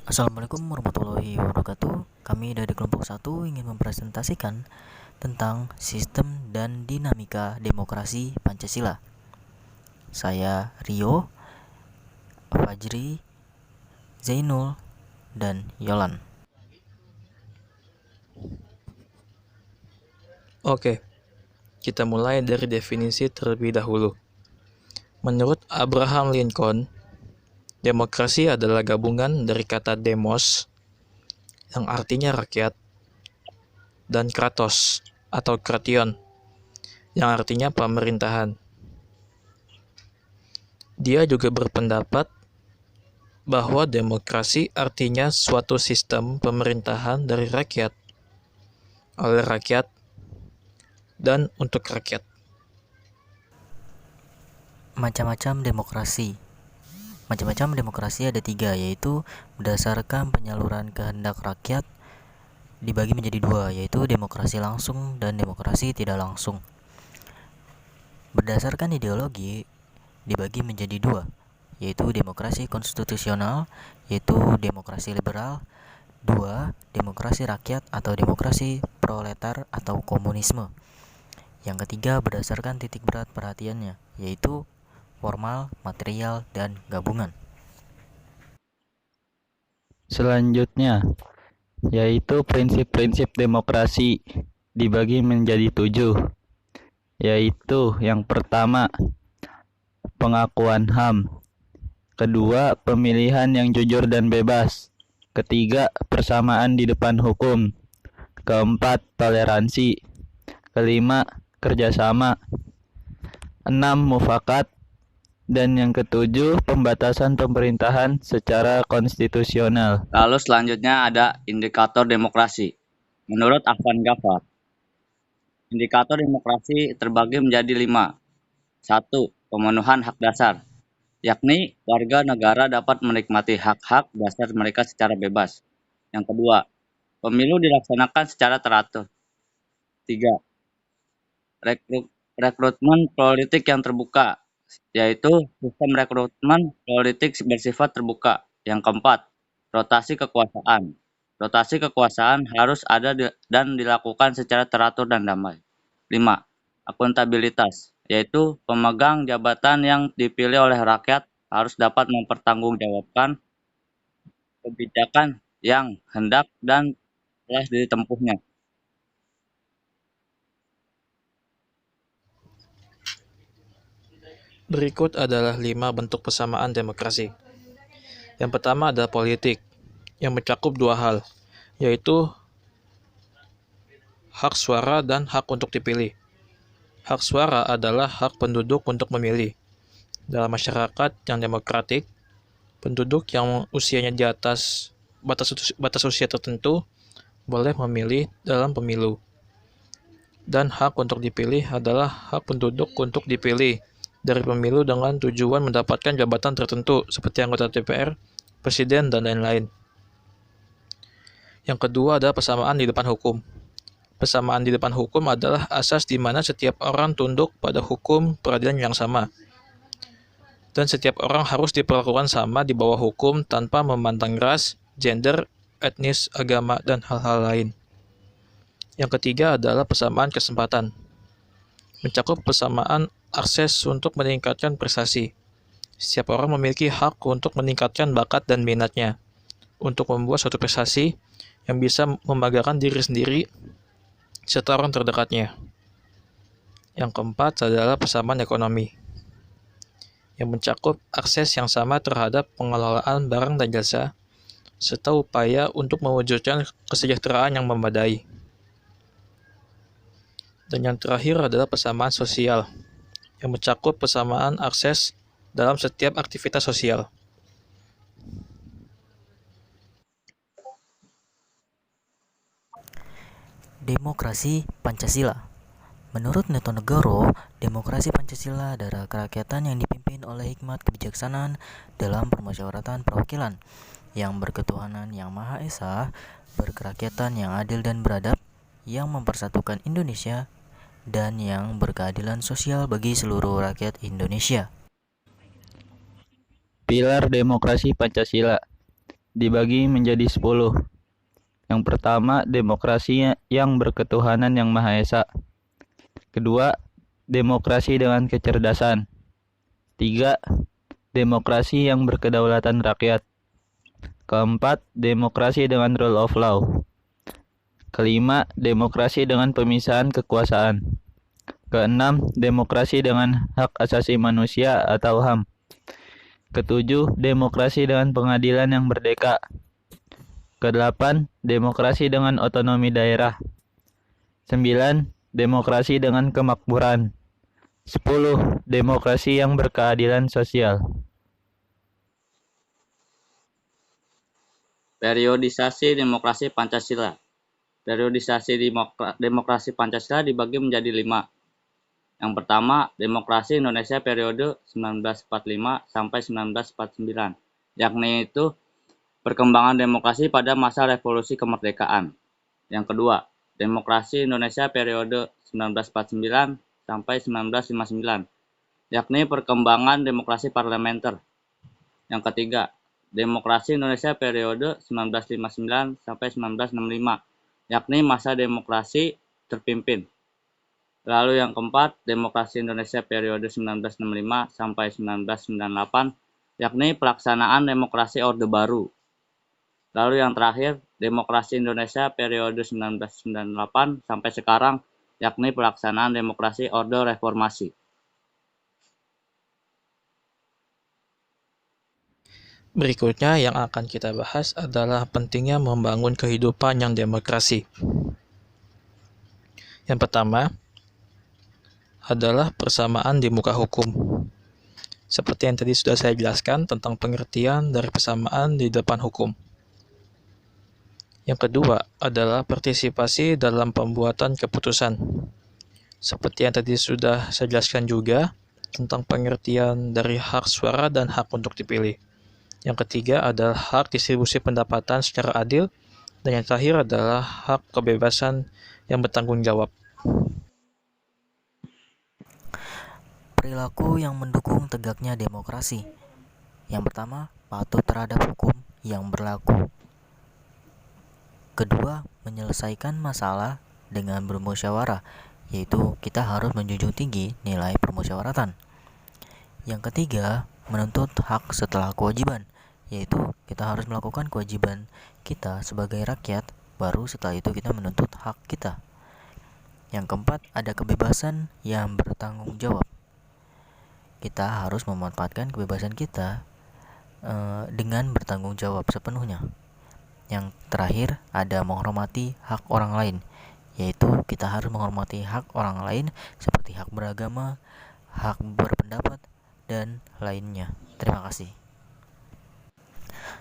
Assalamualaikum warahmatullahi wabarakatuh. Kami dari kelompok 1 ingin mempresentasikan tentang sistem dan dinamika demokrasi Pancasila. Saya Rio, Fajri, Zainul, dan Yolan. Oke, kita mulai dari definisi terlebih dahulu. Menurut Abraham Lincoln, demokrasi adalah gabungan dari kata demos, yang artinya rakyat, dan kratos, atau kration, yang artinya pemerintahan. Dia juga berpendapat bahwa demokrasi artinya suatu sistem pemerintahan dari rakyat, oleh rakyat, dan untuk rakyat. Macam-macam demokrasi ada 3, yaitu berdasarkan penyaluran kehendak rakyat, dibagi menjadi 2, yaitu demokrasi langsung dan demokrasi tidak langsung. Berdasarkan ideologi dibagi menjadi 2, yaitu demokrasi konstitusional, yaitu demokrasi liberal. 2. Demokrasi rakyat atau demokrasi proletar atau komunisme. Yang ketiga berdasarkan titik berat perhatiannya, yaitu formal, material, dan gabungan. Selanjutnya, yaitu prinsip-prinsip demokrasi dibagi menjadi 7, yaitu yang pertama, pengakuan HAM. Kedua, pemilihan yang jujur dan bebas. Ketiga, persamaan di depan hukum. Keempat, toleransi. Kelima, kerjasama. 6, mufakat. Dan yang ketujuh, pembatasan pemerintahan secara konstitusional. Lalu selanjutnya ada indikator demokrasi. Menurut Afan Ghaffar, indikator demokrasi terbagi menjadi 5. 1. Pemenuhan hak dasar, yakni warga negara dapat menikmati hak-hak dasar mereka secara bebas. Yang kedua, pemilu dilaksanakan secara teratur. 3. Rekrutmen politik yang terbuka, yaitu sistem rekrutmen politik bersifat terbuka. Yang keempat, rotasi kekuasaan. Rotasi kekuasaan harus ada dan dilakukan secara teratur dan damai. 5. Akuntabilitas, yaitu pemegang jabatan yang dipilih oleh rakyat harus dapat mempertanggungjawabkan kebijakan yang hendak dan telah ditempuhnya. Berikut adalah 5 bentuk persamaan demokrasi. Yang pertama adalah politik, yang mencakup 2 hal, yaitu hak suara dan hak untuk dipilih. Hak suara adalah hak penduduk untuk memilih. Dalam masyarakat yang demokratik, penduduk yang usianya di atas batas usia tertentu boleh memilih dalam pemilu. Dan hak untuk dipilih adalah hak penduduk untuk dipilih dari pemilu dengan tujuan mendapatkan jabatan tertentu seperti anggota DPR, presiden, dan lain-lain. Yang kedua adalah persamaan di depan hukum. Persamaan di depan hukum adalah asas di mana setiap orang tunduk pada hukum peradilan yang sama. Dan setiap orang harus diperlakukan sama di bawah hukum tanpa memandang ras, gender, etnis, agama, dan hal-hal lain. Yang ketiga adalah persamaan kesempatan. Mencakup persamaan akses untuk meningkatkan prestasi. Setiap orang memiliki hak untuk meningkatkan bakat dan minatnya, untuk membuat suatu prestasi yang bisa membanggakan diri sendiri serta orang terdekatnya. Yang keempat adalah persamaan ekonomi, yang mencakup akses yang sama terhadap pengelolaan barang dan jasa, serta upaya untuk mewujudkan kesejahteraan yang memadai. Dan yang terakhir adalah persamaan sosial, yang mencakup persamaan akses dalam setiap aktivitas sosial. Demokrasi Pancasila. Menurut Netonegoro, demokrasi Pancasila adalah kerakyatan yang dipimpin oleh hikmat kebijaksanaan dalam permusyawaratan perwakilan, yang berketuhanan yang Maha Esa, berkerakyatan yang adil dan beradab, yang mempersatukan Indonesia, dan yang berkeadilan sosial bagi seluruh rakyat Indonesia. Pilar demokrasi Pancasila. dibagi menjadi 10. Yang pertama, demokrasi yang berketuhanan yang Maha Esa. Kedua, demokrasi dengan kecerdasan. 3. Demokrasi yang berkedaulatan rakyat. Keempat, demokrasi dengan rule of law. Kelima, demokrasi dengan pemisahan kekuasaan. Keenam, demokrasi dengan hak asasi manusia atau HAM. Ketujuh, demokrasi dengan pengadilan yang merdeka. Kedelapan, demokrasi dengan otonomi daerah. 9. Demokrasi dengan kemakmuran. 10. Demokrasi yang berkeadilan sosial. Periodisasi demokrasi Pancasila. Periodisasi demokrasi Pancasila dibagi menjadi 5. Yang pertama, demokrasi Indonesia periode 1945 sampai 1949, yakni itu perkembangan demokrasi pada masa revolusi kemerdekaan. Yang kedua, demokrasi Indonesia periode 1949 sampai 1959, yakni perkembangan demokrasi parlementer. Yang ketiga, demokrasi Indonesia periode 1959 sampai 1965, yakni masa demokrasi terpimpin. Lalu yang keempat, demokrasi Indonesia periode 1965 sampai 1998, yakni pelaksanaan demokrasi Orde Baru. Lalu yang terakhir, demokrasi Indonesia periode 1998 sampai sekarang, yakni pelaksanaan demokrasi Orde Reformasi. Berikutnya yang akan kita bahas adalah pentingnya membangun kehidupan yang demokrasi. Yang pertama adalah persamaan di muka hukum. Seperti yang tadi sudah saya jelaskan tentang pengertian dari persamaan di depan hukum. Yang kedua adalah partisipasi dalam pembuatan keputusan. Seperti yang tadi sudah saya jelaskan juga tentang pengertian dari hak suara dan hak untuk dipilih. Yang ketiga adalah hak distribusi pendapatan secara adil, dan yang terakhir adalah hak kebebasan yang bertanggung jawab. Perilaku yang mendukung tegaknya demokrasi. Yang pertama, patuh terhadap hukum yang berlaku. Kedua, menyelesaikan masalah dengan bermusyawarah, yaitu kita harus menjunjung tinggi nilai permusyawaratan. Yang ketiga, menuntut hak setelah kewajiban, yaitu kita harus melakukan kewajiban kita sebagai rakyat, baru setelah itu kita menuntut hak kita. Yang keempat, ada kebebasan yang bertanggung jawab. Kita harus memanfaatkan kebebasan kita dengan bertanggung jawab sepenuhnya. Yang terakhir, ada menghormati hak orang lain, yaitu kita harus menghormati hak orang lain seperti hak beragama, hak berpendapat, dan lainnya. Terima kasih.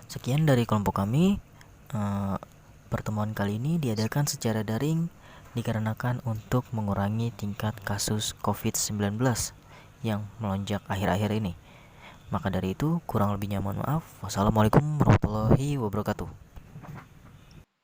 Sekian dari kelompok kami. Pertemuan kali ini diadakan secara daring dikarenakan untuk mengurangi tingkat kasus COVID-19 yang melonjak akhir-akhir ini. Maka dari itu, kurang lebihnya mohon maaf. Wassalamualaikum warahmatullahi wabarakatuh.